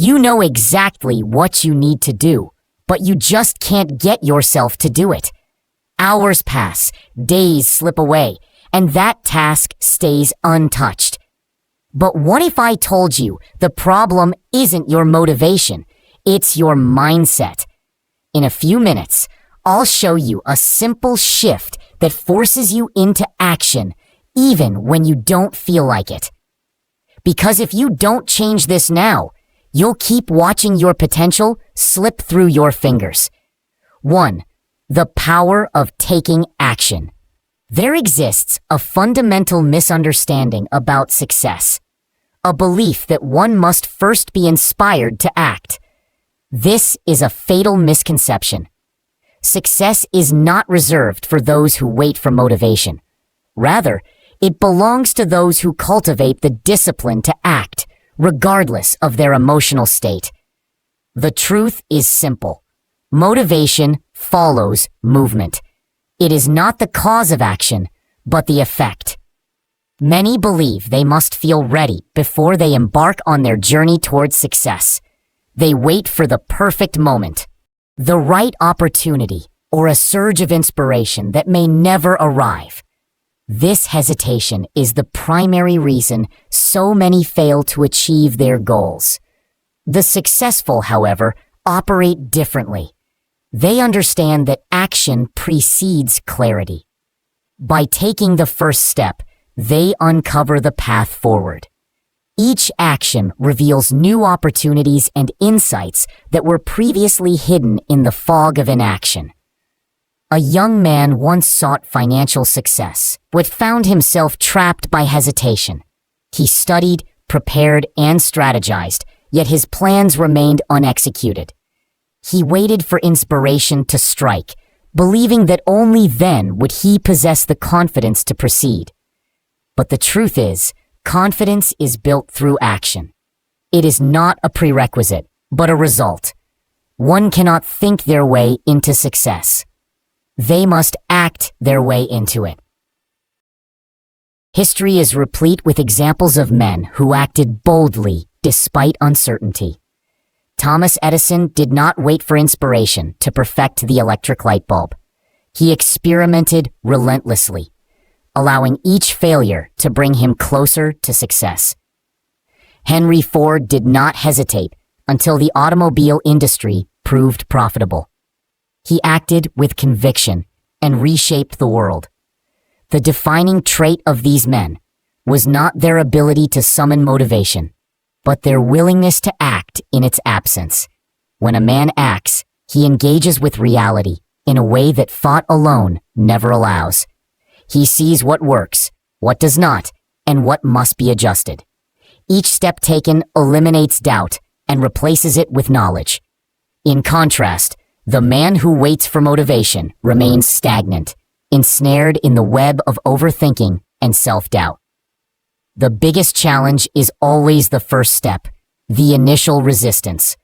You know exactly what you need to do, but you just can't get yourself to do it. Hours pass, days slip away, and that task stays untouched. But what if I told you the problem isn't your motivation, it's your mindset? In a few minutes, I'll show you a simple shift that forces you into action, even when you don't feel like it. Because if you don't change this now, you'll keep watching your potential slip through your fingers. 1. The power of taking action. There exists a fundamental misunderstanding about success, a belief that one must first be inspired to act. This is a fatal misconception. Success is not reserved for those who wait for motivation. Rather, it belongs to those who cultivate the discipline to act, regardless of their emotional state. The truth is simple. Motivation follows movement. It is not the cause of action, but the effect. Many believe they must feel ready before they embark on their journey towards success. They wait for the perfect moment, the right opportunity, or a surge of inspiration that may never arrive. This hesitation is the primary reason so many fail to achieve their goals. The successful, however, operate differently. They understand that action precedes clarity. By taking the first step, they uncover the path forward. Each action reveals new opportunities and insights that were previously hidden in the fog of inaction. A young man once sought financial success, but found himself trapped by hesitation. He studied, prepared, and strategized, yet his plans remained unexecuted. He waited for inspiration to strike, believing that only then would he possess the confidence to proceed. But the truth is, confidence is built through action. It is not a prerequisite, but a result. One cannot think their way into success. They must act their way into it. History is replete with examples of men who acted boldly despite uncertainty. Thomas Edison did not wait for inspiration to perfect the electric light bulb. He experimented relentlessly, allowing each failure to bring him closer to success. Henry Ford did not hesitate until the automobile industry proved profitable. He acted with conviction and reshaped the world. The defining trait of these men was not their ability to summon motivation, but their willingness to act in its absence. When a man acts, he engages with reality in a way that thought alone never allows. He sees what works, what does not, and what must be adjusted. Each step taken eliminates doubt and replaces it with knowledge. In contrast, the man who waits for motivation remains stagnant, ensnared in the web of overthinking and self-doubt. The biggest challenge is always the first step, the initial resistance.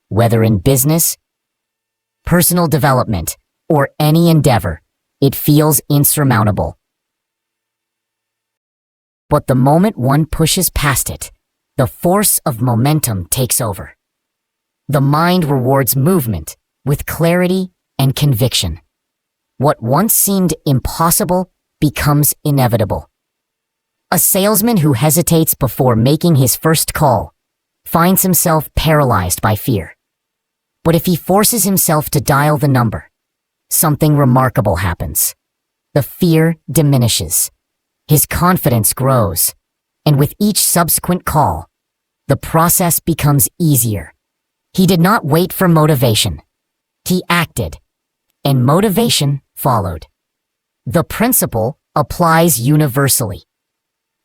Whether in business, personal development, or any endeavor, it feels insurmountable. But the moment one pushes past it, the force of momentum takes over. The mind rewards movement with clarity and conviction. What once seemed impossible becomes inevitable. A salesman who hesitates before making his first call finds himself paralyzed by fear. But if he forces himself to dial the number, something remarkable happens. The fear diminishes. His confidence grows. And with each subsequent call, the process becomes easier. He did not wait for motivation. He acted, and motivation followed. The principle applies universally.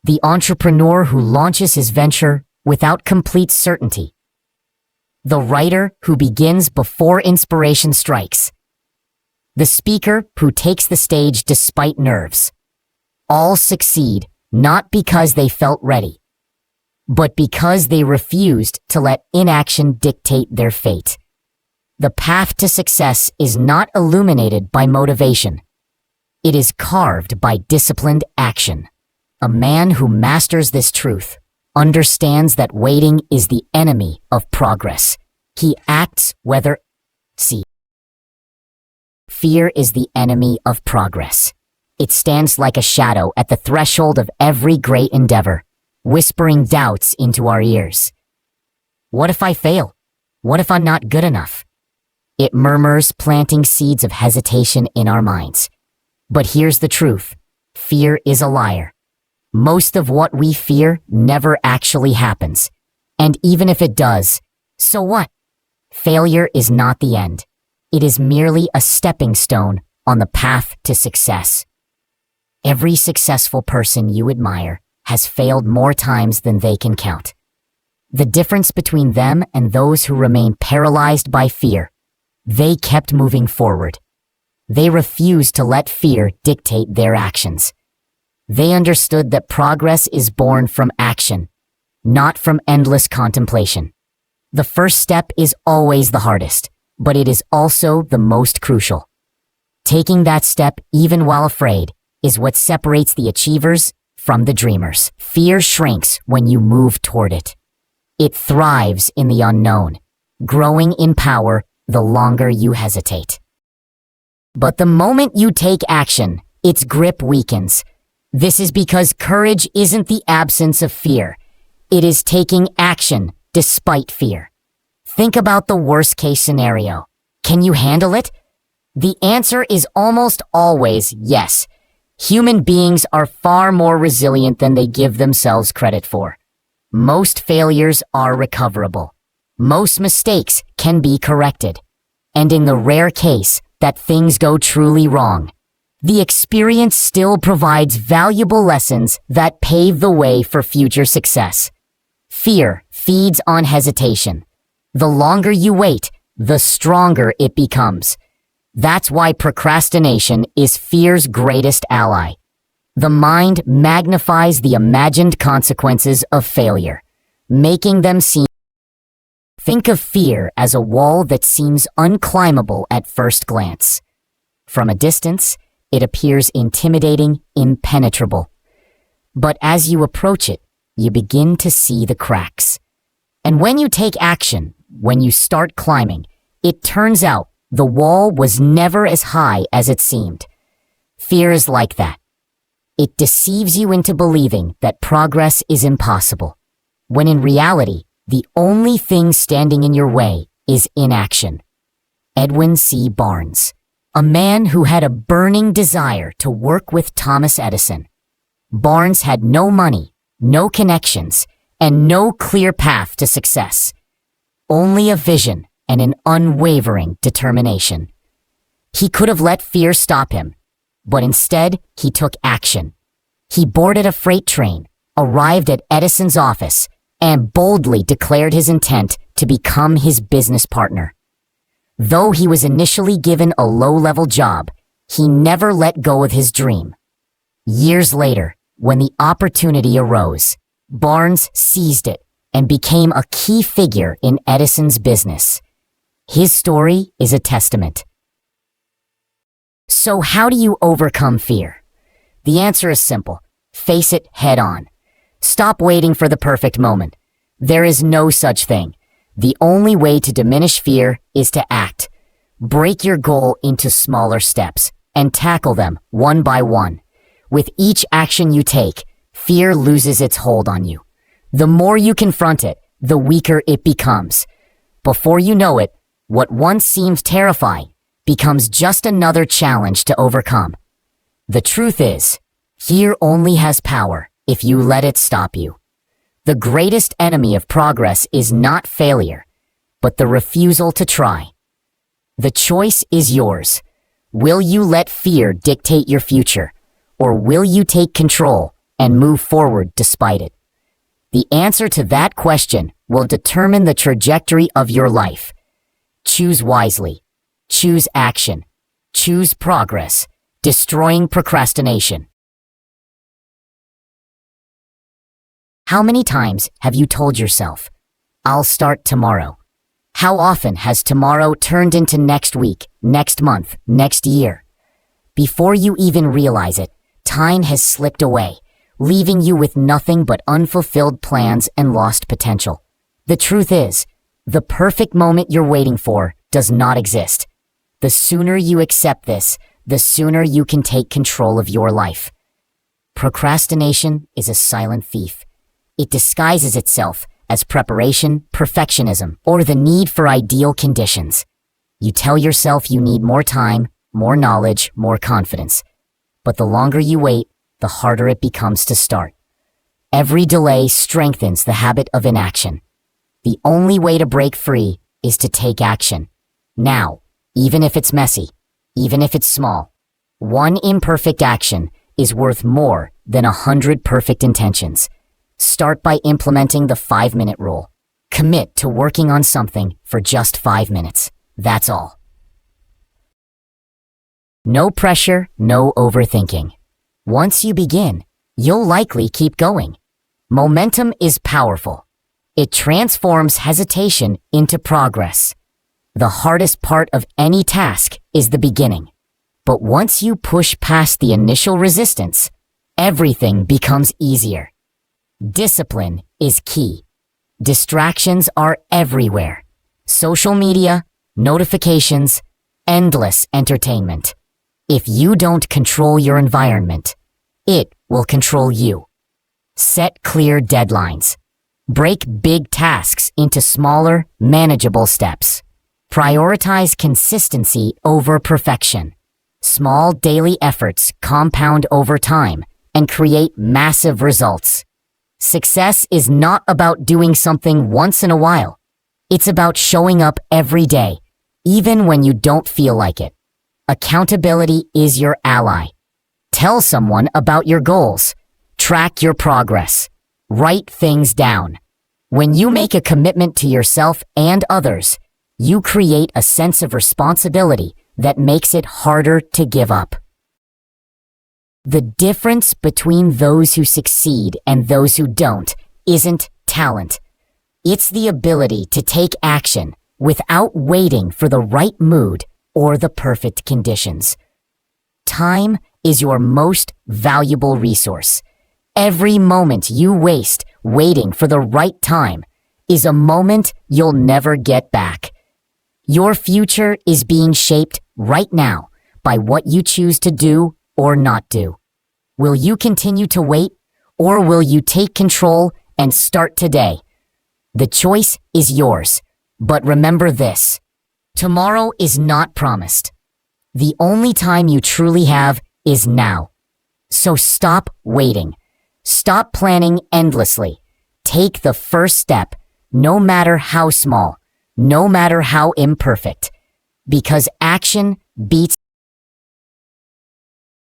The entrepreneur who launches his venture without complete certainty. The writer who begins before inspiration strikes. The speaker who takes the stage despite nerves. All succeed not because they felt ready, but because they refused to let inaction dictate their fate. The path to success is not illuminated by motivation. It is carved by disciplined action. A man who masters this truth understands that waiting is the enemy of progress. He acts whether. See. Fear is the enemy of progress. It stands like a shadow at the threshold of every great endeavor, whispering doubts into our ears. What if I fail? What if I'm not good enough? It murmurs, planting seeds of hesitation in our minds. But here's the truth. Fear is a liar. Most of what we fear never actually happens. And even if it does, so what? Failure is not the end. It is merely a stepping stone on the path to success. Every successful person you admire has failed more times than they can count. The difference between them and those who remain paralyzed by fear, they kept moving forward. They refused to let fear dictate their actions. They understood that progress is born from action, not from endless contemplation. The first step is always the hardest, but it is also the most crucial. Taking that step, even while afraid, is what separates the achievers from the dreamers. Fear shrinks when you move toward it. It thrives in the unknown, growing in power the longer you hesitate. But the moment you take action, its grip weakens. This is because courage isn't the absence of fear. It is taking action despite fear. Think about the worst-case scenario. Can you handle it? The answer is almost always yes. Human beings are far more resilient than they give themselves credit for. Most failures are recoverable. Most mistakes can be corrected. And in the rare case that things go truly wrong, the experience still provides valuable lessons that pave the way for future success. Fear feeds on hesitation. The longer you wait, the stronger it becomes. That's why procrastination is fear's greatest ally. The mind magnifies the imagined consequences of failure, making them seem. Think of fear as a wall that seems unclimbable at first glance. From a distance, it appears intimidating, impenetrable. But as you approach it, you begin to see the cracks. And when you take action, when you start climbing, it turns out the wall was never as high as it seemed. Fear is like that. It deceives you into believing that progress is impossible, when in reality, the only thing standing in your way is inaction. Edwin C. Barnes, a man who had a burning desire to work with Thomas Edison. Barnes had no money, no connections, and no clear path to success. Only a vision and an unwavering determination. He could have let fear stop him, but instead he took action. He boarded a freight train, arrived at Edison's office, and boldly declared his intent to become his business partner. Though he was initially given a low-level job, he never let go of his dream. Years later, when the opportunity arose, Barnes seized it and became a key figure in Edison's business. His story is a testament. So how do you overcome fear? The answer is simple. Face it head on. Stop waiting for the perfect moment. There is no such thing. The only way to diminish fear is to act. Break your goal into smaller steps and tackle them one by one. With each action you take, fear loses its hold on you. The more you confront it, the weaker it becomes. Before you know it, what once seemed terrifying becomes just another challenge to overcome. The truth is, fear only has power if you let it stop you. The greatest enemy of progress is not failure, but the refusal to try. The choice is yours. Will you let fear dictate your future, or will you take control and move forward despite it? The answer to that question will determine the trajectory of your life. Choose wisely. Choose action. Choose progress, destroying procrastination. How many times have you told yourself, "I'll start tomorrow"? How often has tomorrow turned into next week, next month, next year? Before you even realize it, time has slipped away, leaving you with nothing but unfulfilled plans and lost potential. The truth is, the perfect moment you're waiting for does not exist. The sooner you accept this, the sooner you can take control of your life. Procrastination is a silent thief. It disguises itself as preparation, perfectionism, or the need for ideal conditions. You tell yourself you need more time, more knowledge, more confidence. But the longer you wait, the harder it becomes to start. Every delay strengthens the habit of inaction. The only way to break free is to take action. Now, even if it's messy, even if it's small. One imperfect action is worth more than 100 perfect intentions. Start by implementing the 5-minute rule. Commit to working on something for just 5 minutes. That's all. No pressure, no overthinking. Once you begin, you'll likely keep going. Momentum is powerful. It transforms hesitation into progress. The hardest part of any task is the beginning. But once you push past the initial resistance, everything becomes easier. Discipline is key. Distractions are everywhere. Social media, notifications, endless entertainment. If you don't control your environment, it will control you. Set clear deadlines. Break big tasks into smaller, manageable steps. Prioritize consistency over perfection. Small daily efforts compound over time and create massive results. Success is not about doing something once in a while. It's about showing up every day, even when you don't feel like it. Accountability is your ally. Tell someone about your goals. Track your progress. Write things down. When you make a commitment to yourself and others, you create a sense of responsibility that makes it harder to give up. The difference between those who succeed and those who don't isn't talent. It's the ability to take action without waiting for the right mood or the perfect conditions. Time is your most valuable resource. Every moment you waste waiting for the right time is a moment you'll never get back. Your future is being shaped right now by what you choose to do or not do. Will you continue to wait, or will you take control and start today? The choice is yours, but remember this: tomorrow is not promised. The only time you truly have is now. So stop waiting. Stop planning endlessly. Take the first step, no matter how small, no matter how imperfect, because action beats.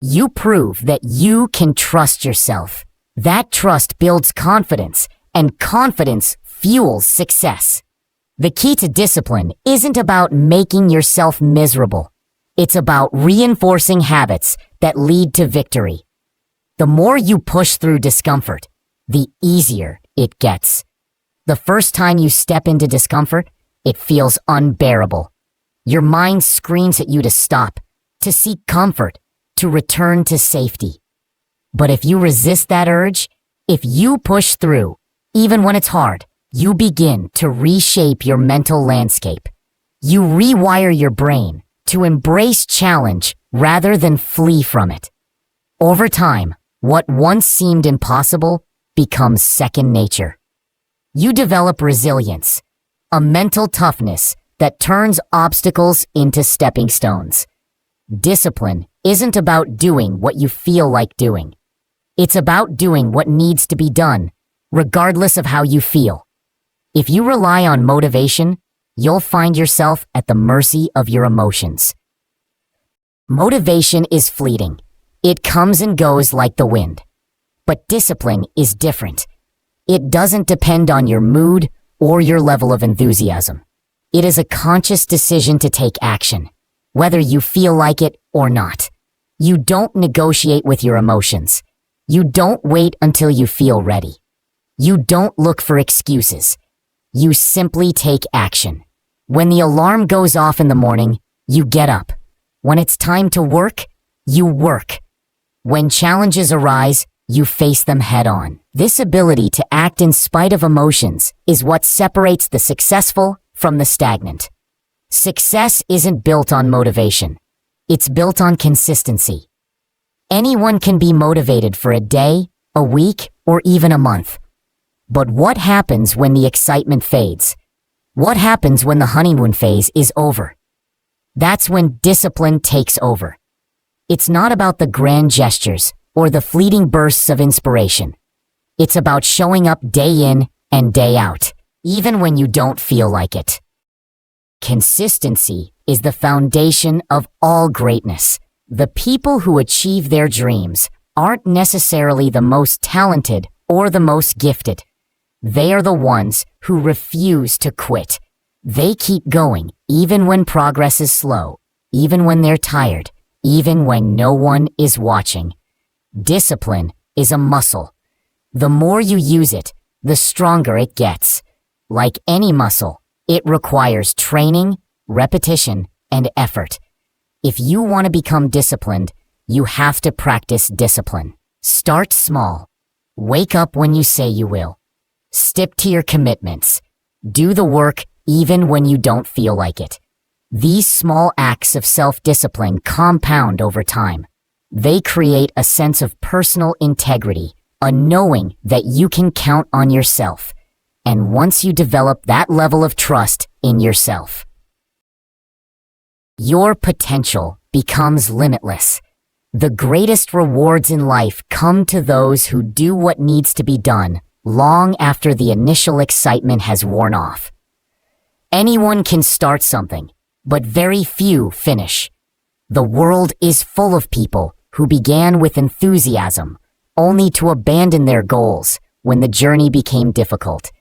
You prove that you can trust yourself. That trust builds confidence, and confidence fuels success. The key to discipline isn't about making yourself miserable. It's about reinforcing habits that lead to victory. The more you push through discomfort, the easier it gets. The first time you step into discomfort, it feels unbearable. Your mind screams at you to stop, to seek comfort, to return to safety. But if you resist that urge, if you push through, even when it's hard, you begin to reshape your mental landscape. You rewire your brain to embrace challenge rather than flee from it. Over time, what once seemed impossible becomes second nature. You develop resilience, a mental toughness that turns obstacles into stepping stones. Discipline isn't about doing what you feel like doing. It's about doing what needs to be done, regardless of how you feel. If you rely on motivation, you'll find yourself at the mercy of your emotions. Motivation is fleeting. It comes and goes like the wind. But discipline is different. It doesn't depend on your mood or your level of enthusiasm. It is a conscious decision to take action, whether you feel like it or not. You don't negotiate with your emotions. You don't wait until you feel ready. You don't look for excuses. You simply take action. When the alarm goes off in the morning, you get up. When it's time to work, you work. When challenges arise, you face them head on. This ability to act in spite of emotions is what separates the successful from the stagnant. Success isn't built on motivation. It's built on consistency. Anyone can be motivated for a day, a week, or even a month. But what happens when the excitement fades? What happens when the honeymoon phase is over? That's when discipline takes over. It's not about the grand gestures or the fleeting bursts of inspiration. It's about showing up day in and day out, even when you don't feel like it. Consistency is the foundation of all greatness. The people who achieve their dreams aren't necessarily the most talented or the most gifted. They are the ones who refuse to quit. They keep going even when progress is slow, even when they're tired, even when no one is watching. Discipline is a muscle. The more you use it, the stronger it gets. Like any muscle, it requires training, repetition, and effort. If you want to become disciplined, you have to practice discipline. Start small. Wake up when you say you will. Stick to your commitments. Do the work even when you don't feel like it. These small acts of self-discipline compound over time. They create a sense of personal integrity, a knowing that you can count on yourself. And once you develop that level of trust in yourself, your potential becomes limitless. The greatest rewards in life come to those who do what needs to be done long after the initial excitement has worn off. Anyone can start something, but very few finish. The world is full of people who began with enthusiasm, only to abandon their goals when the journey became difficult.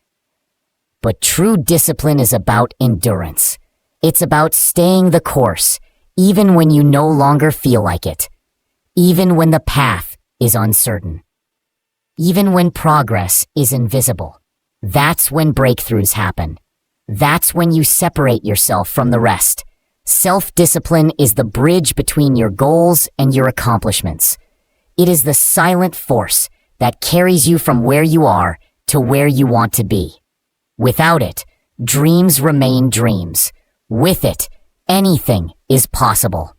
But true discipline is about endurance. It's about staying the course, even when you no longer feel like it, even when the path is uncertain, even when progress is invisible. That's when breakthroughs happen. That's when you separate yourself from the rest. Self-discipline is the bridge between your goals and your accomplishments. It is the silent force that carries you from where you are to where you want to be. Without it, dreams remain dreams. With it, anything is possible.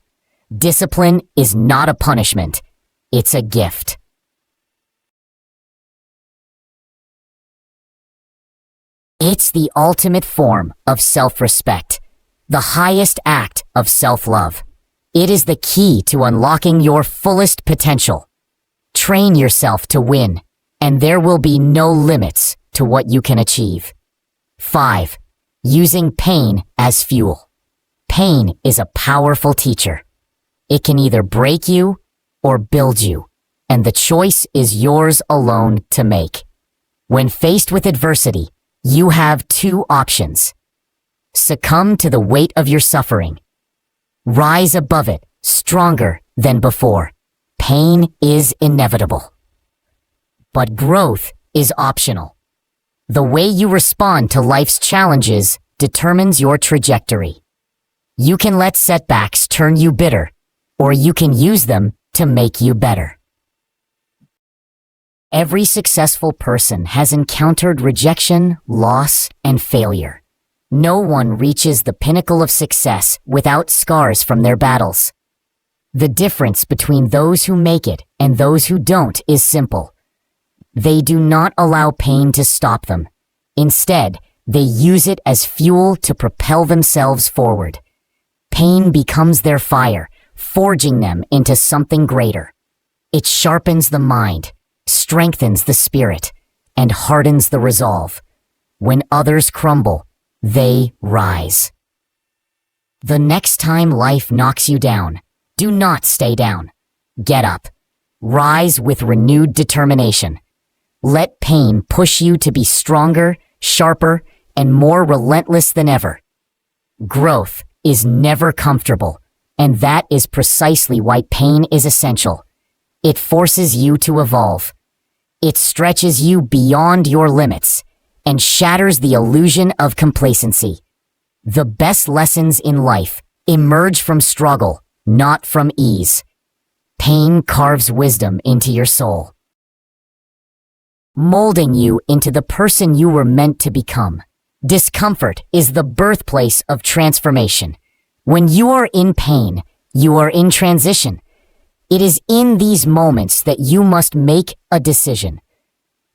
Discipline is not a punishment. It's a gift. It's the ultimate form of self-respect, the highest act of self-love. It is the key to unlocking your fullest potential. Train yourself to win, and there will be no limits to what you can achieve. 5. Using pain as fuel. Pain is a powerful teacher. It can either break you or build you, and the choice is yours alone to make. When faced with adversity, you have two options. Succumb to the weight of your suffering. Rise above it, stronger than before. Pain is inevitable. But growth is optional. The way you respond to life's challenges determines your trajectory. You can let setbacks turn you bitter, or you can use them to make you better. Every successful person has encountered rejection, loss, and failure. No one reaches the pinnacle of success without scars from their battles. The difference between those who make it and those who don't is simple. They do not allow pain to stop them. Instead, they use it as fuel to propel themselves forward. Pain becomes their fire, forging them into something greater. It sharpens the mind, strengthens the spirit, and hardens the resolve. When others crumble, they rise. The next time life knocks you down, do not stay down. Get up. Rise with renewed determination. Let pain push you to be stronger, sharper, and more relentless than ever. Growth is never comfortable, and that is precisely why pain is essential. It forces you to evolve. It stretches you beyond your limits and shatters the illusion of complacency. The best lessons in life emerge from struggle, not from ease. Pain carves wisdom into your soul. molding you into the person you were meant to become. Discomfort is the birthplace of transformation. When you are in pain, you are in transition. It is in these moments that you must make a decision.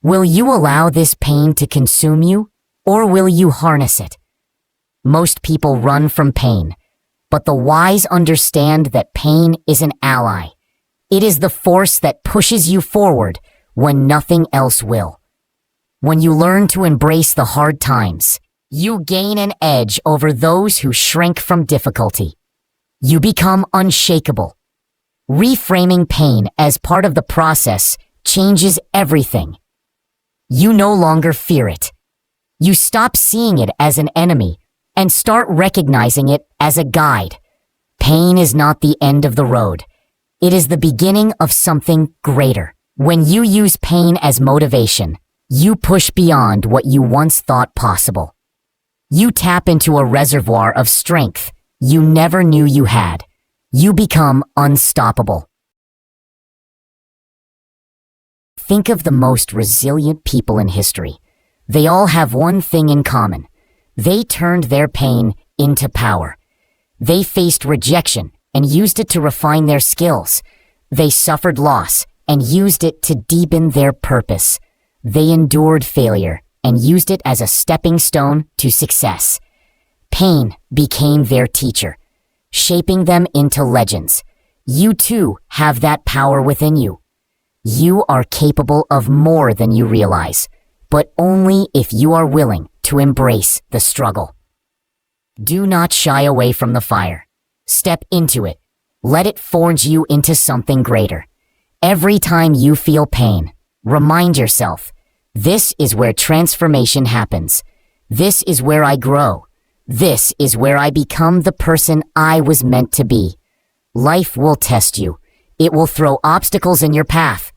Will you allow this pain to consume you, or will you harness it? Most people run from pain, but the wise understand that pain is an ally. It is the force that pushes you forward when nothing else will. When you learn to embrace the hard times, you gain an edge over those who shrink from difficulty. You become unshakable. Reframing pain as part of the process changes everything. You no longer fear it. You stop seeing it as an enemy and start recognizing it as a guide. Pain is not the end of the road. It is the beginning of something greater. When you use pain as motivation, you push beyond what you once thought possible. You tap into a reservoir of strength you never knew you had. You become unstoppable. Think of the most resilient people in history. They all have one thing in common. They turned their pain into power. They faced rejection and used it to refine their skills. They suffered loss and used it to deepen their purpose. They endured failure and used it as a stepping stone to success. Pain became their teacher, shaping them into legends. You too have that power within you. You are capable of more than you realize, but only if you are willing to embrace the struggle. Do not shy away from the fire. Step into it. Let it forge you into something greater. Every time you feel pain, remind yourself, this is where transformation happens. This is where I grow. This is where I become the person I was meant to be. Life will test you. It will throw obstacles in your path.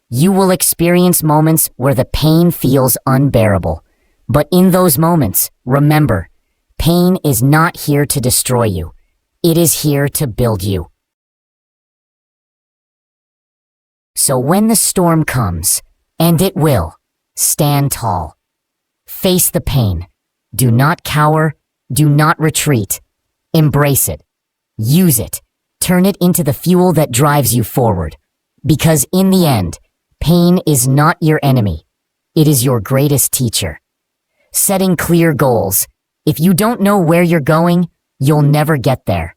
You will experience moments where the pain feels unbearable. But in those moments, remember, pain is not here to destroy you. It is here to build you. So when the storm comes, and it will, stand tall. Face the pain. Do not cower. Do not retreat. Embrace it. Use it. Turn it into the fuel that drives you forward. Because in the end, pain is not your enemy. It is your greatest teacher. Setting clear goals. If you don't know where you're going, you'll never get there.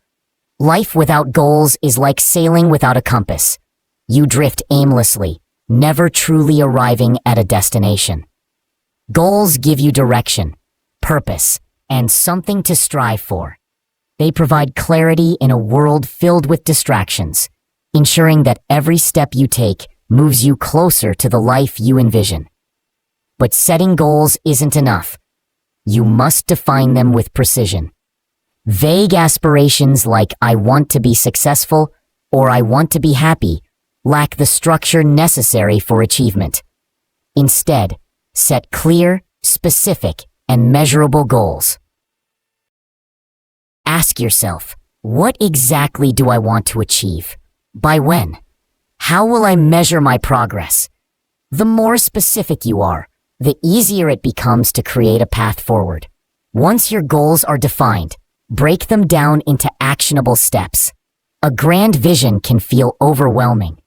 Life without goals is like sailing without a compass. You drift aimlessly, never truly arriving at a destination. Goals give you direction, purpose, and something to strive for. They provide clarity in a world filled with distractions, ensuring that every step you take moves you closer to the life you envision. But setting goals isn't enough. You must define them with precision. Vague aspirations like "I want to be successful" or "I want to be happy" lack the structure necessary for achievement. Instead, set clear, specific, and measurable goals. Ask yourself, what exactly do I want to achieve? By when? How will I measure my progress? The more specific you are, the easier it becomes to create a path forward. Once your goals are defined, break them down into actionable steps. A grand vision can feel overwhelming,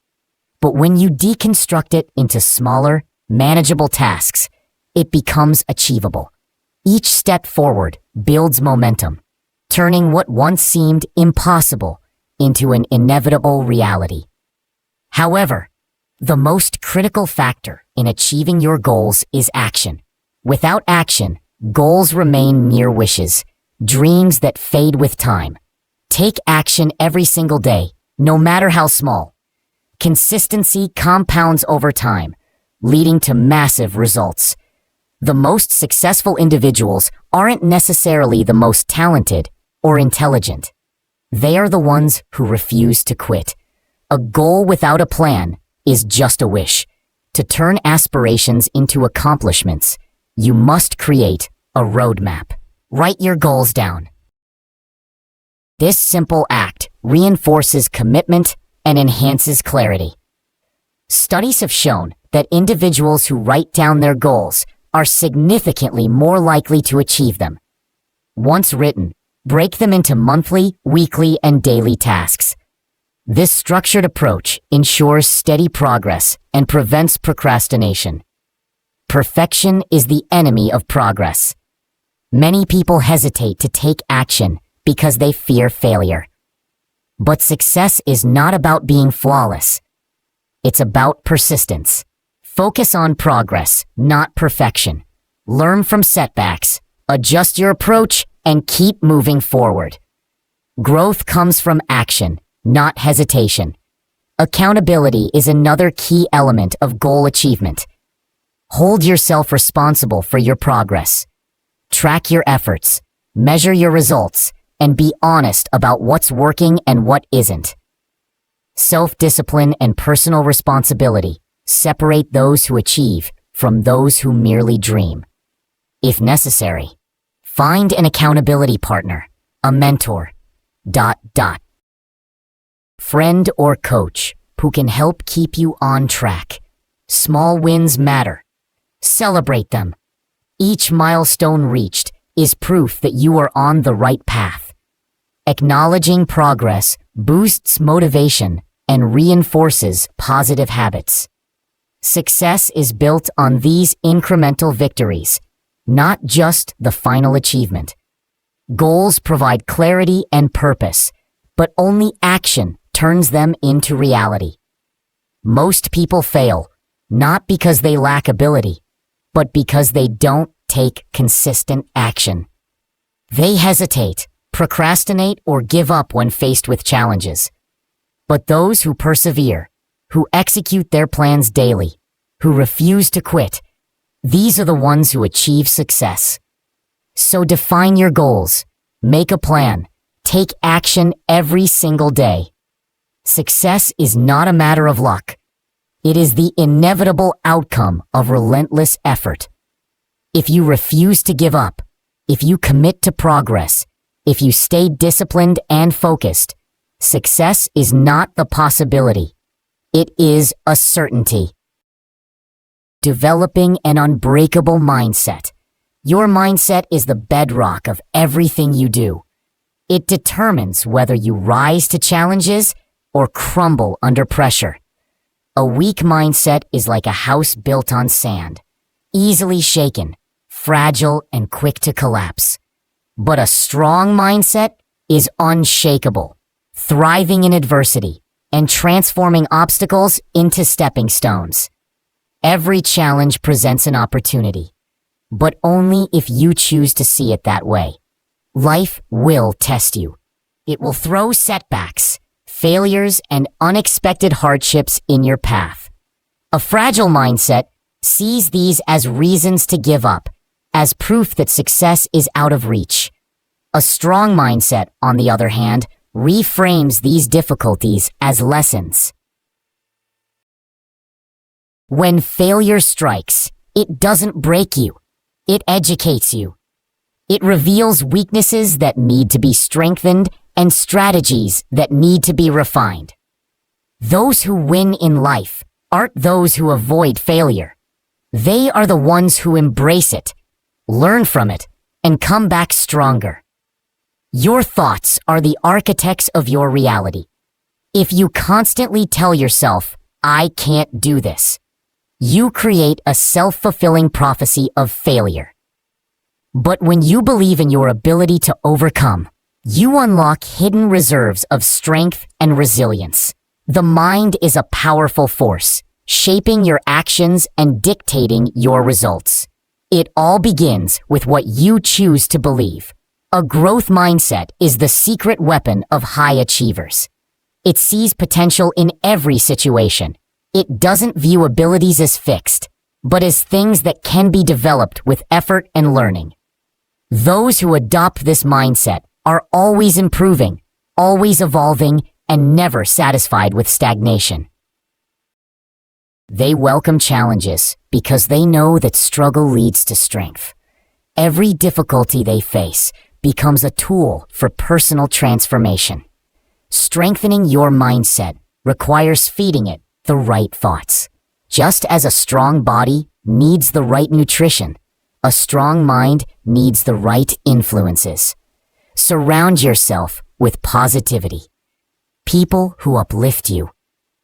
but when you deconstruct it into smaller, manageable tasks, it becomes achievable. Each step forward builds momentum, turning what once seemed impossible into an inevitable reality. However, the most critical factor in achieving your goals is action. Without action, goals remain mere wishes, dreams that fade with time. Take action every single day, no matter how small. Consistency compounds over time, leading to massive results. The most successful individuals aren't necessarily the most talented or intelligent. They are the ones who refuse to quit. A goal without a plan is just a wish. To turn aspirations into accomplishments, you must create a roadmap. Write your goals down. This simple act reinforces commitment and enhances clarity. Studies have shown that individuals who write down their goals are significantly more likely to achieve them. Once written, break them into monthly, weekly, and daily tasks. This structured approach ensures steady progress and prevents procrastination. Perfection is the enemy of progress. Many people hesitate to take action because they fear failure. But success is not about being flawless. It's about persistence. Focus on progress, not perfection. Learn from setbacks, adjust your approach, and keep moving forward. Growth comes from action, not hesitation. Accountability is another key element of goal achievement. Hold yourself responsible for your progress. Track your efforts, measure your results, and be honest about what's working and what isn't. Self-discipline and personal responsibility separate those who achieve from those who merely dream. If necessary, find an accountability partner, a mentor, friend or coach who can help keep you on track. Small wins matter. Celebrate them. Each milestone reached is proof that you are on the right path. Acknowledging progress boosts motivation and reinforces positive habits. Success is built on these incremental victories, not just the final achievement. Goals provide clarity and purpose, but only action turns them into reality. Most people fail, not because they lack ability, but because they don't take consistent action. They hesitate, procrastinate, or give up when faced with challenges. But those who persevere, who execute their plans daily, who refuse to quit, these are the ones who achieve success. So define your goals, make a plan, take action every single day. Success is not a matter of luck. It is the inevitable outcome of relentless effort. If you refuse to give up, if you commit to progress, if you stay disciplined and focused, success is not the possibility. It is a certainty. Developing an unbreakable mindset. Your mindset is the bedrock of everything you do. It determines whether you rise to challenges or crumble under pressure. A weak mindset is like a house built on sand, easily shaken, fragile, and quick to collapse. But a strong mindset is unshakable, thriving in adversity, and transforming obstacles into stepping stones. Every challenge presents an opportunity, but only if you choose to see it that way. Life will test you. It will throw setbacks, failures, and unexpected hardships in your path. A fragile mindset sees these as reasons to give up, as proof that success is out of reach. A strong mindset, on the other hand, reframes these difficulties as lessons. When failure strikes, it doesn't break you. It educates you. It reveals weaknesses that need to be strengthened and strategies that need to be refined. Those who win in life aren't those who avoid failure. They are the ones who embrace it, learn from it, and come back stronger. Your thoughts are the architects of your reality. If you constantly tell yourself, "I can't do this," you create a self-fulfilling prophecy of failure. But when you believe in your ability to overcome, you unlock hidden reserves of strength and resilience. The mind is a powerful force, shaping your actions and dictating your results. It all begins with what you choose to believe. A growth mindset is the secret weapon of high achievers. It sees potential in every situation. It doesn't view abilities as fixed, but as things that can be developed with effort and learning. Those who adopt this mindset are always improving, always evolving, and never satisfied with stagnation. They welcome challenges because they know that struggle leads to strength. Every difficulty they face becomes a tool for personal transformation. Strengthening your mindset requires feeding it the right thoughts. Just as a strong body needs the right nutrition, a strong mind needs the right influences. Surround yourself with positivity. People who uplift you.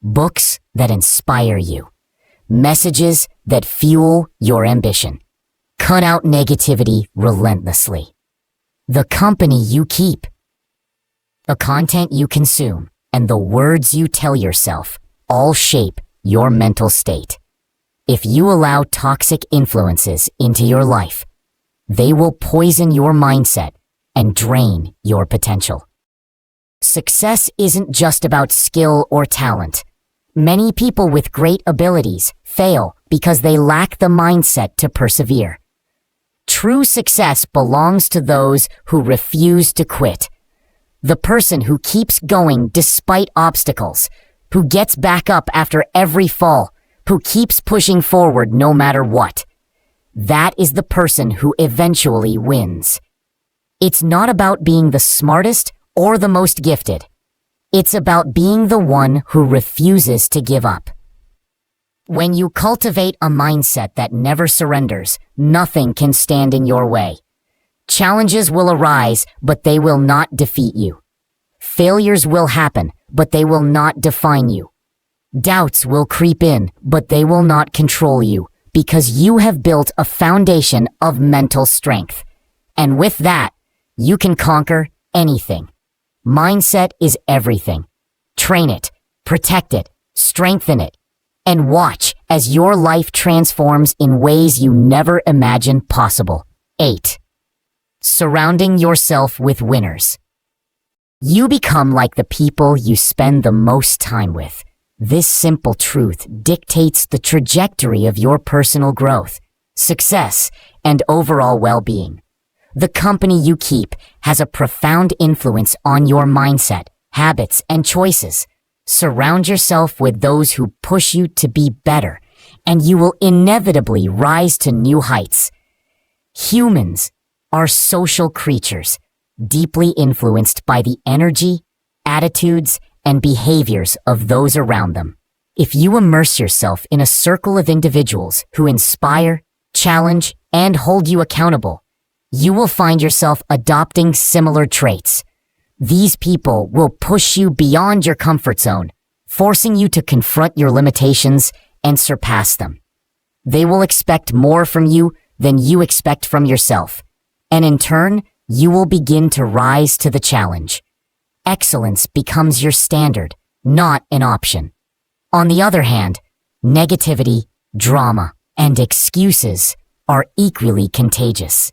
Books that inspire you. Messages that fuel your ambition. Cut out negativity relentlessly. The company you keep. The content you consume and the words you tell yourself all shape your mental state. If you allow toxic influences into your life, they will poison your mindset and drain your potential. Success isn't just about skill or talent. Many people with great abilities fail because they lack the mindset to persevere. True success belongs to those who refuse to quit. The person who keeps going despite obstacles, who gets back up after every fall, who keeps pushing forward no matter what. That is the person who eventually wins. It's not about being the smartest or the most gifted. It's about being the one who refuses to give up. When you cultivate a mindset that never surrenders, nothing can stand in your way. Challenges will arise, but they will not defeat you. Failures will happen, but they will not define you. Doubts will creep in, but they will not control you, because you have built a foundation of mental strength. And with that, you can conquer anything. Mindset is everything. Train it, protect it, strengthen it, and watch as your life transforms in ways you never imagined possible. 8. Surrounding yourself with winners. You become like the people you spend the most time with. This simple truth dictates the trajectory of your personal growth, success, and overall well-being. The company you keep has a profound influence on your mindset, habits, and choices. Surround yourself with those who push you to be better, and you will inevitably rise to new heights. Humans are social creatures, deeply influenced by the energy, attitudes, and behaviors of those around them. If you immerse yourself in a circle of individuals who inspire, challenge, and hold you accountable, you will find yourself adopting similar traits. These people will push you beyond your comfort zone, forcing you to confront your limitations and surpass them. They will expect more from you than you expect from yourself, and in turn, you will begin to rise to the challenge. Excellence becomes your standard, not an option. On the other hand, negativity, drama, and excuses are equally contagious.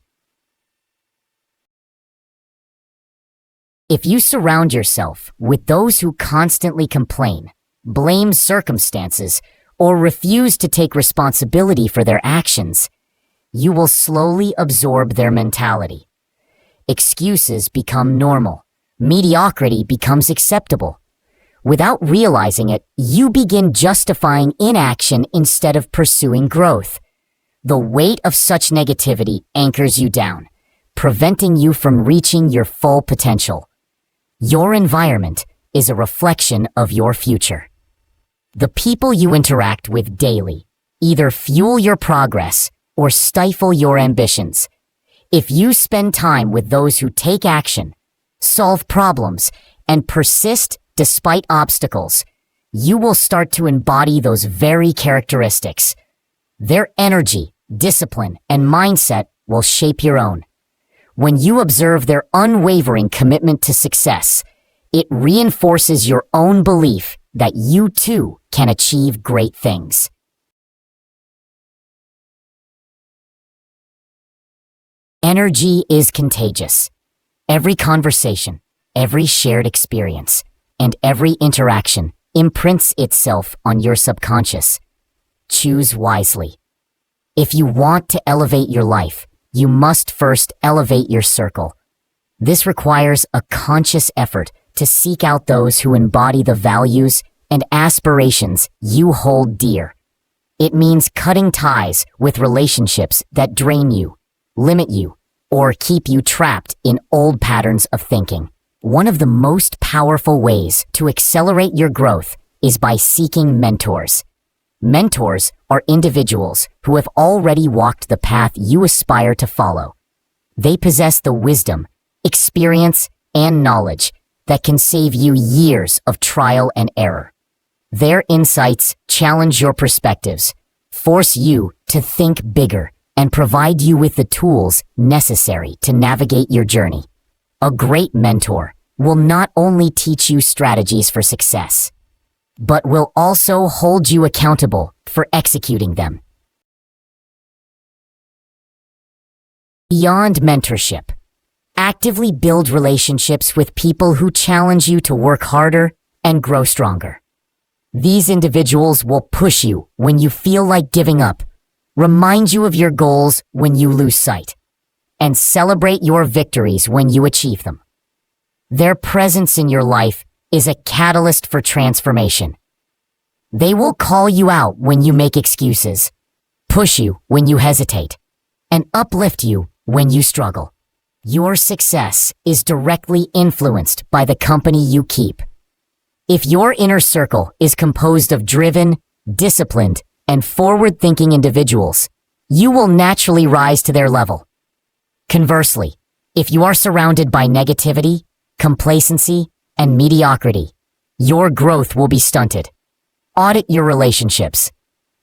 If you surround yourself with those who constantly complain, blame circumstances, or refuse to take responsibility for their actions, you will slowly absorb their mentality. Excuses become normal. Mediocrity becomes acceptable. Without realizing it, you begin justifying inaction instead of pursuing growth. The weight of such negativity anchors you down, preventing you from reaching your full potential. Your environment is a reflection of your future. The people you interact with daily either fuel your progress or stifle your ambitions. If you spend time with those who take action, solve problems, and persist despite obstacles, you will start to embody those very characteristics. Their energy, discipline, and mindset will shape your own. When you observe their unwavering commitment to success, it reinforces your own belief that you too can achieve great things. Energy is contagious. Every conversation, every shared experience, and every interaction imprints itself on your subconscious. Choose wisely. If you want to elevate your life, you must first elevate your circle. This requires a conscious effort to seek out those who embody the values and aspirations you hold dear. It means cutting ties with relationships that drain you, limit you, or keep you trapped in old patterns of thinking. One of the most powerful ways to accelerate your growth is by seeking mentors. Mentors are individuals who have already walked the path you aspire to follow. They possess the wisdom, experience, and knowledge that can save you years of trial and error. Their insights challenge your perspectives, force you to think bigger, and provide you with the tools necessary to navigate your journey. A great mentor will not only teach you strategies for success, but will also hold you accountable for executing them. Beyond mentorship, actively build relationships with people who challenge you to work harder and grow stronger. These individuals will push you when you feel like giving up, remind you of your goals when you lose sight, and celebrate your victories when you achieve them. Their presence in your life is a catalyst for transformation. They will call you out when you make excuses, push you when you hesitate, and uplift you when you struggle. Your success is directly influenced by the company you keep. If your inner circle is composed of driven, disciplined, and forward-thinking individuals, you will naturally rise to their level. Conversely, if you are surrounded by negativity, complacency, and mediocrity, your growth will be stunted. Audit your relationships.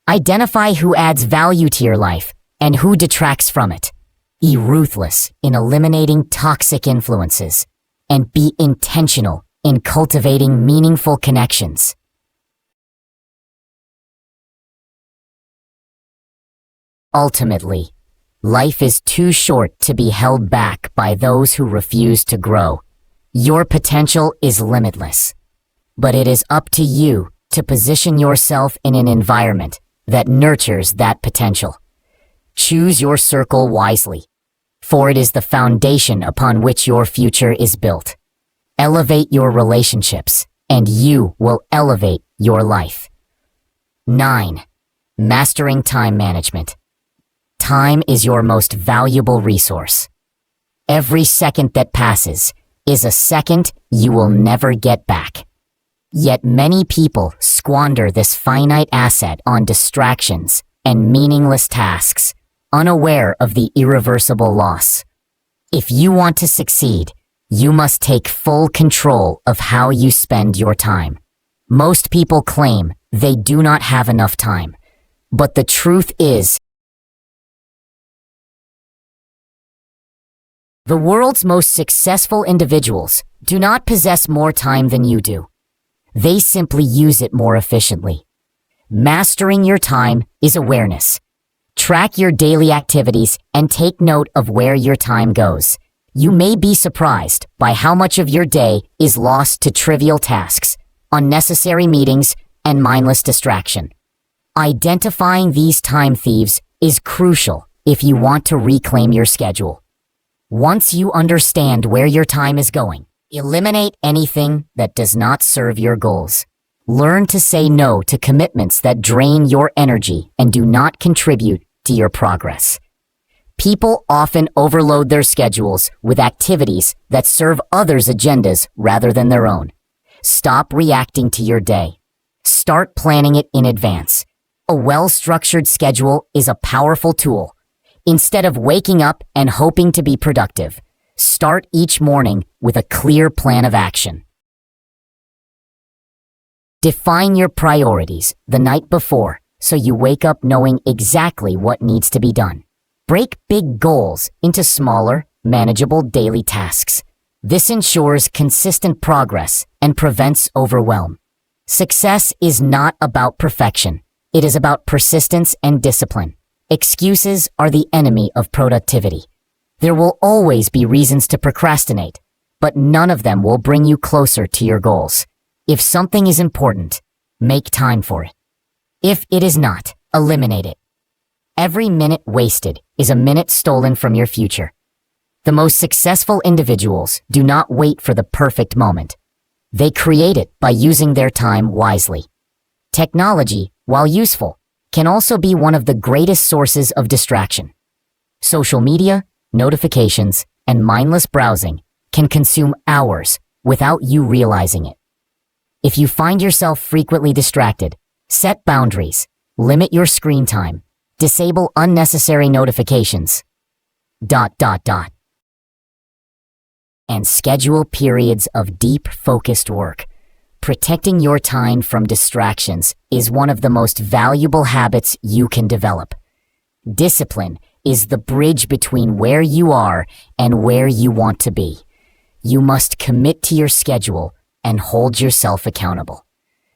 Identify who adds value to your life and who detracts from it. Be ruthless in eliminating toxic influences, and be intentional in cultivating meaningful connections. Ultimately, life is too short to be held back by those who refuse to grow. Your potential is limitless, but it is up to you to position yourself in an environment that nurtures that potential. Choose your circle wisely, for it is the foundation upon which your future is built. Elevate your relationships, and you will elevate your life. 9. Mastering time management. Time is your most valuable resource. Every second that passes is a second you will never get back. Yet many people squander this finite asset on distractions and meaningless tasks, unaware of the irreversible loss. If you want to succeed, you must take full control of how you spend your time. Most people claim they do not have enough time, but the truth is, the world's most successful individuals do not possess more time than you do. They simply use it more efficiently. Mastering your time is awareness. Track your daily activities and take note of where your time goes. You may be surprised by how much of your day is lost to trivial tasks, unnecessary meetings, and mindless distraction. Identifying these time thieves is crucial if you want to reclaim your schedule. Once you understand where your time is going, eliminate anything that does not serve your goals. Learn to say no to commitments that drain your energy and do not contribute to your progress. People often overload their schedules with activities that serve others' agendas rather than their own. Stop reacting to your day. Start planning it in advance. A well-structured schedule is a powerful tool. Instead of waking up and hoping to be productive, start each morning with a clear plan of action. Define your priorities the night before so you wake up knowing exactly what needs to be done. Break big goals into smaller, manageable daily tasks. This ensures consistent progress and prevents overwhelm. Success is not about perfection. It is about persistence and discipline. Excuses are the enemy of productivity. There will always be reasons to procrastinate, but none of them will bring you closer to your goals. If something is important, make time for it. If it is not, eliminate it. Every minute wasted is a minute stolen from your future. The most successful individuals do not wait for the perfect moment. They create it by using their time wisely. Technology, while useful, can also be one of the greatest sources of distraction. Social media, notifications, and mindless browsing can consume hours without you realizing it. If you find yourself frequently distracted, set boundaries, limit your screen time, disable unnecessary notifications, ... and schedule periods of deep, focused work. Protecting your time from distractions is one of the most valuable habits you can develop. Discipline is the bridge between where you are and where you want to be. You must commit to your schedule and hold yourself accountable.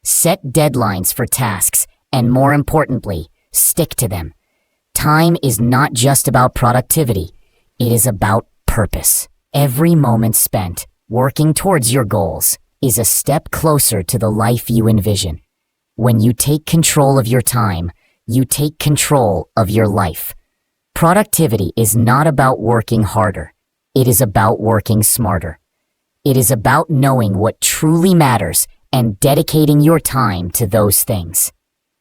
Set deadlines for tasks and, more importantly, stick to them. Time is not just about productivity, it is about purpose. Every moment spent working towards your goals is a step closer to the life you envision. When you take control of your time, you take control of your life. Productivity is not about working harder. It is about working smarter. It is about knowing what truly matters and dedicating your time to those things.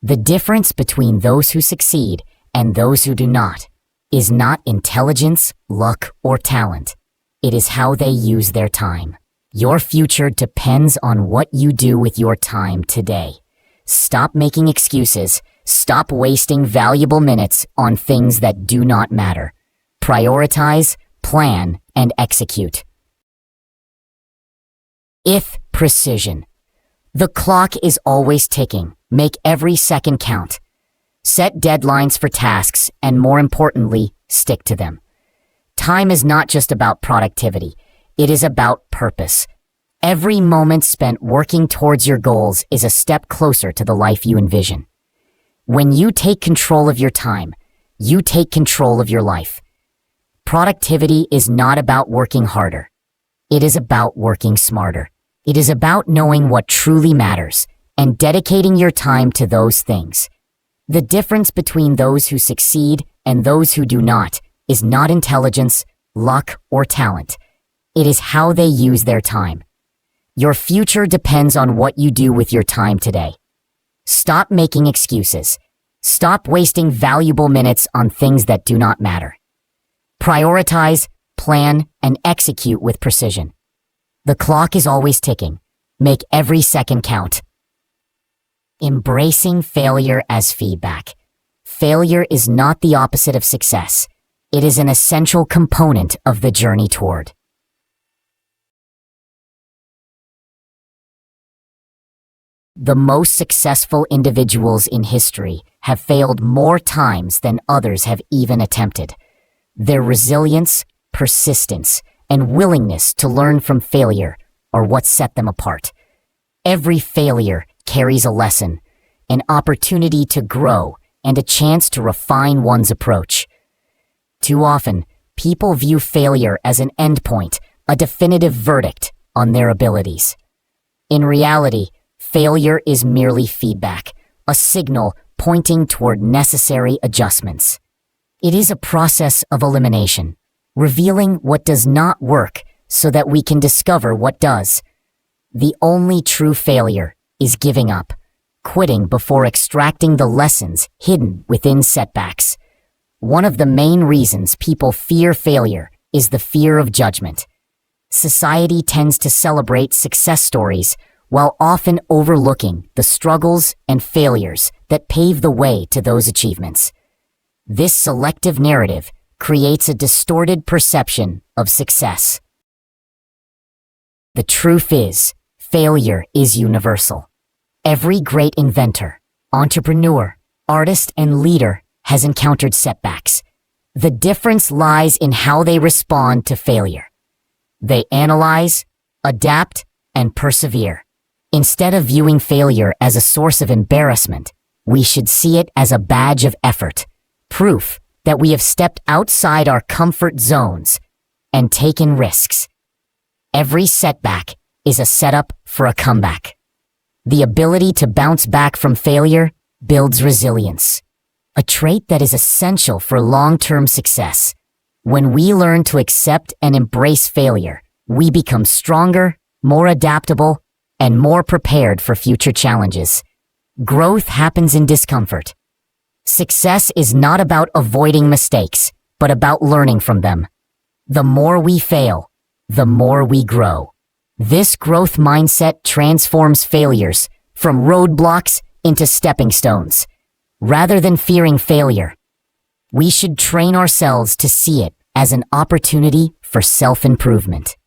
The difference between those who succeed and those who do not is not intelligence, luck, or talent. It is how they use their time. Your future depends on what you do with your time today. Stop making excuses. Stop wasting valuable minutes on things that do not matter. Prioritize, plan, and execute. If precision. The clock is always ticking. Make every second count. Set deadlines for tasks and, more importantly, stick to them. Time is not just about productivity. It is about purpose. Every moment spent working towards your goals is a step closer to the life you envision. When you take control of your time, you take control of your life. Productivity is not about working harder. It is about working smarter. It is about knowing what truly matters and dedicating your time to those things. The difference between those who succeed and those who do not is not intelligence, luck, or talent. It is how they use their time. Your future depends on what you do with your time today. Stop making excuses. Stop wasting valuable minutes on things that do not matter. Prioritize, plan, and execute with precision. The clock is always ticking. Make every second count. Embracing failure as feedback. Failure is not the opposite of success. It is an essential component of the journey toward. The most successful individuals in history have failed more times than others have even attempted. Their resilience, persistence, and willingness to learn from failure are what set them apart. Every failure carries a lesson, an opportunity to grow, and a chance to refine one's approach. Too often, people view failure as an endpoint, a definitive verdict on their abilities. In reality, failure is merely feedback, a signal pointing toward necessary adjustments. It is a process of elimination, revealing what does not work so that we can discover what does. The only true failure is giving up, quitting before extracting the lessons hidden within setbacks. One of the main reasons people fear failure is the fear of judgment. Society tends to celebrate success stories while often overlooking the struggles and failures that pave the way to those achievements. This selective narrative creates a distorted perception of success. The truth is, failure is universal. Every great inventor, entrepreneur, artist, and leader has encountered setbacks. The difference lies in how they respond to failure. They analyze, adapt, and persevere. Instead of viewing failure as a source of embarrassment, we should see it as a badge of effort, proof that we have stepped outside our comfort zones and taken risks. Every setback is a setup for a comeback. The ability to bounce back from failure builds resilience, a trait that is essential for long-term success. When we learn to accept and embrace failure, we become stronger, more adaptable, and more prepared for future challenges. Growth happens in discomfort. Success is not about avoiding mistakes, but about learning from them. The more we fail, the more we grow. This growth mindset transforms failures from roadblocks into stepping stones. Rather than fearing failure, we should train ourselves to see it as an opportunity for self-improvement.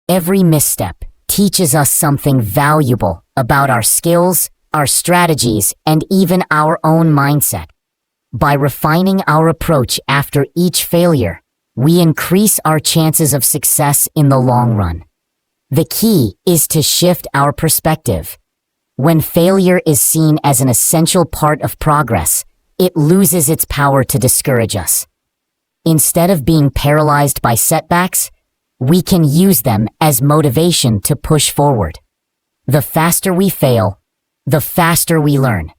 Every misstep teaches us something valuable about our skills, our strategies, and even our own mindset. By refining our approach after each failure, we increase our chances of success in the long run. The key is to shift our perspective. When failure is seen as an essential part of progress, it loses its power to discourage us. Instead of being paralyzed by setbacks, we can use them as motivation to push forward. The faster we fail, the faster we learn.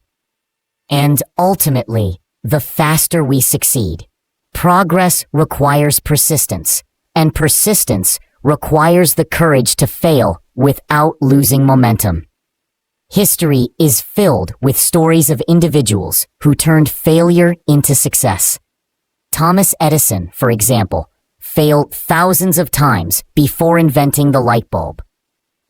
And ultimately, the faster we succeed. Progress requires persistence, and persistence requires the courage to fail without losing momentum. History is filled with stories of individuals who turned failure into success. Thomas Edison, for example, failed thousands of times before inventing the light bulb.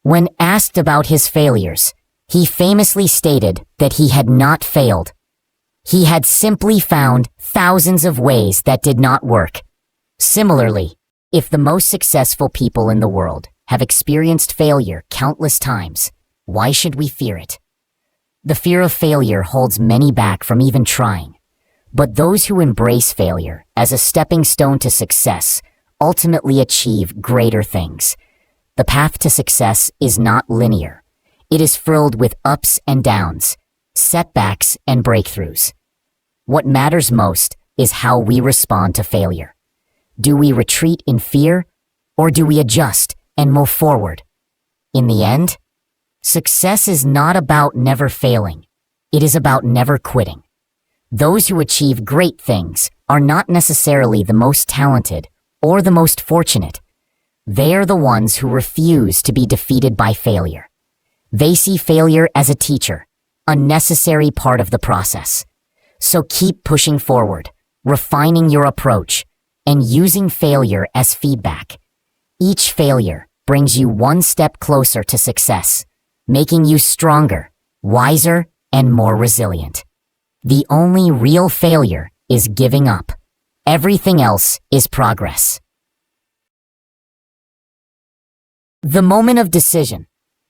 When asked about his failures, he famously stated that he had not failed. He had simply found thousands of ways that did not work. Similarly, if the most successful people in the world have experienced failure countless times, why should we fear it? The fear of failure holds many back from even trying. But those who embrace failure as a stepping stone to success ultimately achieve greater things. The path to success is not linear. It is filled with ups and downs, setbacks and breakthroughs. What matters most is how we respond to failure. Do we retreat in fear, or do we adjust and move forward? In the end, success is not about never failing. It is about never quitting. Those who achieve great things are not necessarily the most talented or the most fortunate. They are the ones who refuse to be defeated by failure. They see failure as a teacher, a necessary part of the process. So keep pushing forward, refining your approach, and using failure as feedback. Each failure brings you one step closer to success, making you stronger, wiser, and more resilient. The only real failure is giving up. Everything else is progress. The moment of decision.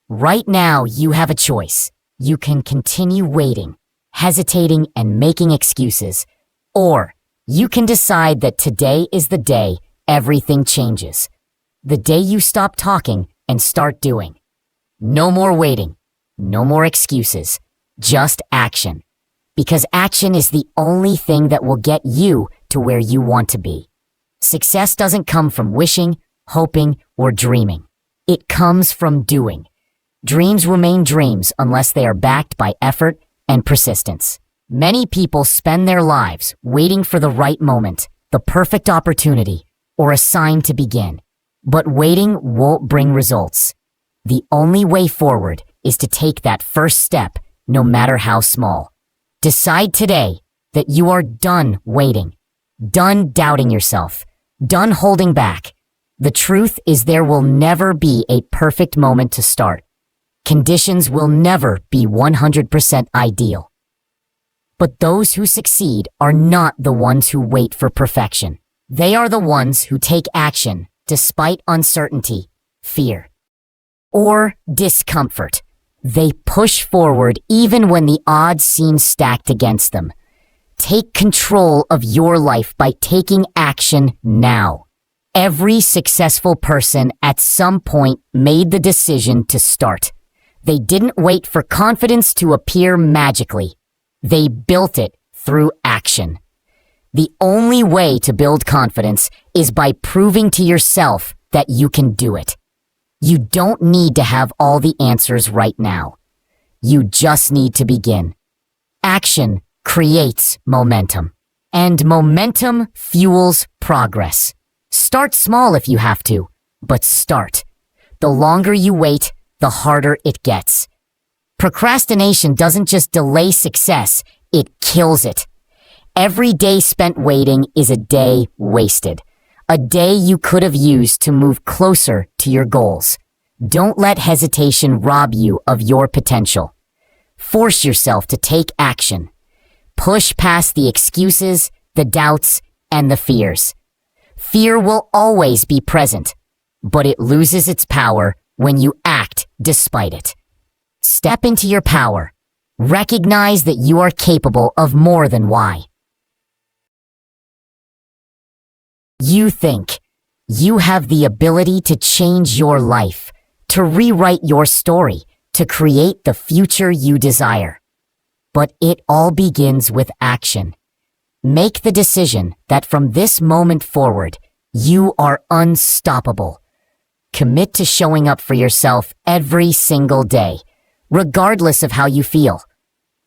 Right now, you have a choice. You can continue waiting, hesitating, and making excuses, or you can decide that today is the day everything changes. The day you stop talking and start doing. No more waiting, no more excuses, just action. Because action is the only thing that will get you to where you want to be. Success doesn't come from wishing, hoping, or dreaming. It comes from doing. Dreams remain dreams unless they are backed by effort and persistence. Many people spend their lives waiting for the right moment, the perfect opportunity, or a sign to begin. But waiting won't bring results. The only way forward is to take that first step, no matter how small. Decide today that you are done waiting, done doubting yourself, done holding back. The truth is there will never be a perfect moment to start. Conditions will never be 100% ideal. But those who succeed are not the ones who wait for perfection. They are the ones who take action despite uncertainty, fear, or discomfort. They push forward even when the odds seem stacked against them. Take control of your life by taking action now. Every successful person at some point made the decision to start. They didn't wait for confidence to appear magically. They built it through action. The only way to build confidence is by proving to yourself that you can do it. You don't need to have all the answers right now. You just need to begin. Action creates momentum, and momentum fuels progress. Start small if you have to, but start. The longer you wait, the harder it gets. Procrastination doesn't just delay success, it kills it. Every day spent waiting is a day wasted. A day you could have used to move closer to your goals. Don't let hesitation rob you of your potential. Force yourself to take action. Push past the excuses, the doubts, and the fears. Fear will always be present, but it loses its power when you act despite it. Step into your power. Recognize that you are capable of more than why. You think. You have the ability to change your life, to rewrite your story, to create the future you desire. But it all begins with action. Make the decision that from this moment forward, you are unstoppable. Commit to showing up for yourself every single day, regardless of how you feel.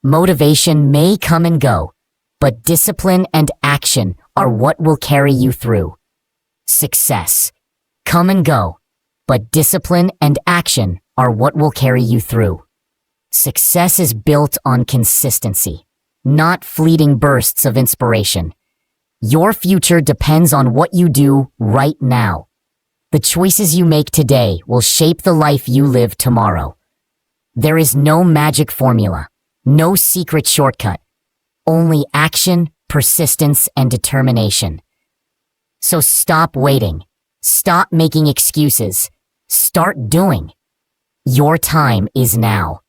Motivation may come and go, but discipline and action are what will carry you through. Success. Come and go, but discipline and action are what will carry you through. Success is built on consistency, not fleeting bursts of inspiration. Your future depends on what you do right now. The choices you make today will shape the life you live tomorrow. There is no magic formula, no secret shortcut, only action, persistence, and determination. So stop waiting. Stop making excuses. Start doing. Your time is now.